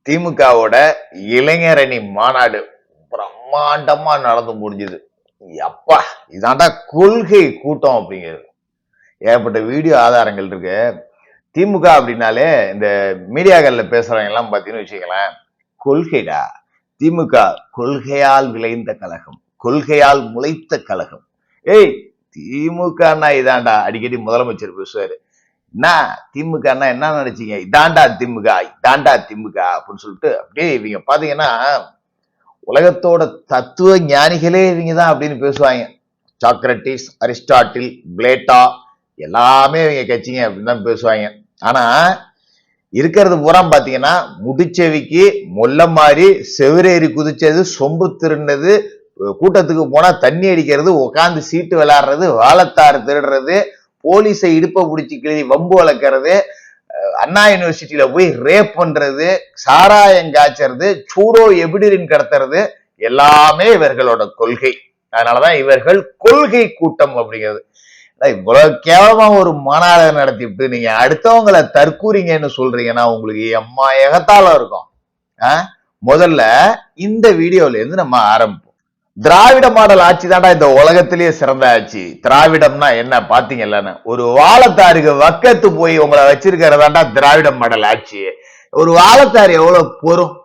திமுகவோட இளைஞரணி மாநாடு பிரம்மாண்டமா நடந்து முடிஞ்சது. அப்பா இதாண்டா கொள்கை கூட்டம் அப்படிங்கிறது ஏகப்பட்ட வீடியோ ஆதாரங்கள் இருக்கு. திமுக அப்படின்னாலே இந்த மீடியாக்கள்ல பேசுறவங்க எல்லாம் பாத்தீங்கன்னு வச்சுக்கலாம், கொள்கைடா. திமுக கொள்கையால் விளைந்த கழகம், கொள்கையால் முளைத்த கழகம். ஏய் திமுகன்னா இதாண்டா அடிக்கடி முதலமைச்சர் பேசுவாரு. என்ன திமுக என்ன நினைச்சீங்க, இதாண்டா திமுக, இதாண்டா திமுக அப்படின்னு சொல்லிட்டு அப்படியே இவங்க பாத்தீங்கன்னா உலகத்தோட தத்துவ ஞானிகளே இவங்க தான் அப்படின்னு பேசுவாங்க. சாக்ரட்டிஸ், அரிஸ்டாட்டில், பிளேட்டா எல்லாமே இவங்க கட்சிங்க அப்படின்னு தான் பேசுவாங்க. ஆனா இருக்கிறது பூரா பாத்தீங்கன்னா முடிச்செவிக்கு மொல்ல மாதிரி செவிரேறி குதிச்சது, சொம்பு திருண்டது, கூட்டத்துக்கு போனா தண்ணி அடிக்கிறது, உட்காந்து சீட்டு விளையாடுறது, வாழைத்தாறு திருடுறது, போலீஸை இடுப்ப பிடிச்சி கிளி வம்பு வளர்க்கறது, அண்ணா யூனிவர்சிட்டியில போய் ரேப் பண்றது, சாராயம் காய்ச்சறது, சூடோ எபிடிரின் கடத்துறது எல்லாமே இவர்களோட கொள்கை. அதனாலதான் இவர்கள் கொள்கை கூட்டம் அப்படிங்கிறது. இவ்வளவு கேவலமா ஒரு மாநாடு நடத்திவிட்டு நீங்க அடுத்தவங்களை தற்கூறீங்கன்னு சொல்றீங்கன்னா உங்களுக்கு எம்மா எகத்தால இருக்கும். முதல்ல இந்த வீடியோல இருந்து நம்ம ஆரம்பிப்போம். திராவிட மாடல் ஆட்சி தாண்டா இந்த உலகத்திலேயே சிறந்த ஆட்சி. திராவிடம்னா என்ன பாத்தீங்கல்ல, ஒரு வாழைத்தாருக்கு வக்கத்து போய் உங்களை வச்சிருக்கிறதாண்டா திராவிட மாடல் ஆட்சி. ஒரு வாழைத்தாரு எவ்வளவு பொறும்?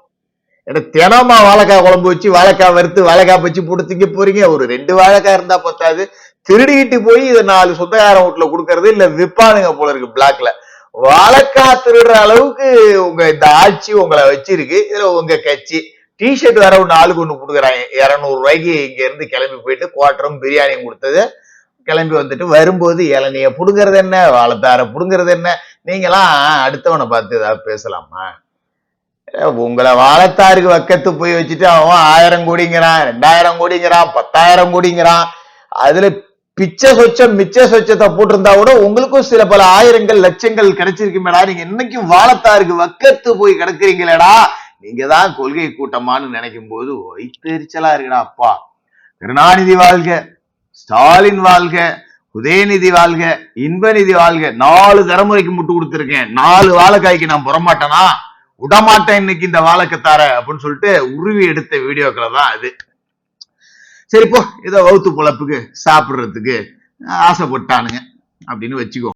தினமா வாழைக்காய் குழம்பு வச்சு வாழைக்காய் வறுத்து வாழைக்காய் வச்சு போட்டு திங்க போறீங்க. ஒரு 2 வாழைக்காய் இருந்தா பத்தாது, திருடிக்கிட்டு போய் இதை 4 சொந்தக்காரன் வீட்டுல கொடுக்கறது இல்ல விற்பானுங்க போல இருக்கு பிளாக்ல. வாழைக்காய் திருடுற அளவுக்கு உங்க இந்த ஆட்சி உங்களை வச்சிருக்கு. இதுல உங்க கட்சி டிஷர்ட் வேற ஒண்ணு ஆளுக்கு ஒண்ணு கொடுக்குறாங்க. 200 ரூபாய்க்கு இங்க இருந்து கிளம்பி போயிட்டு குவாட்டரும் பிரியாணியும் கொடுத்தது கிளம்பி வந்துட்டு வரும்போது இளநிய புடுங்கிறது என்ன, வாழைத்தார புடுங்கிறது என்ன? நீங்களாம் அடுத்தவனை பார்த்து ஏதாவது பேசலாமா? உங்களை வாழைத்தாருக்கு வக்கத்து போய் வச்சுட்டு அவன் 1000 கோடிங்கிறான், 2000 கோடிங்கிறான், 10,000 கோடிங்கிறான். அதுல பிச்சை சொச்சம் மிச்ச சொச்சத்தை போட்டிருந்தா கூட உங்களுக்கும் சில பல ஆயிரங்கள் லட்சங்கள் கிடைச்சிருக்குமேடா. நீங்க இன்னைக்கும் வாழைத்தாருக்கு வக்கத்து போய் கிடக்குறீங்களேடா. நீங்க தான் கொள்கை கூட்டமானு நினைக்கும் போது வைத்தெரிச்சலா இருக்குடா. அப்பா கருணாநிதி வாழ்க, ஸ்டாலின் வாழ்க, உதயநிதி வாழ்க, இன்பநிதி வாழ்க. 4 தலைமுறைக்கு முட்டு கொடுத்திருக்கேன். 4 வாழைக்காய்க்கு நான் புறமாட்டேனா? விடமாட்டேன் இன்னைக்கு இந்த வாழைக்கத்தார அப்படின்னு சொல்லிட்டு உருவி எடுத்த வீடியோக்களை தான் அது. சரிப்போ ஏதோ வவுத்து பொழப்புக்கு சாப்பிடுறதுக்கு ஆசைப்பட்டானுங்க அப்படின்னு வச்சுக்கோ.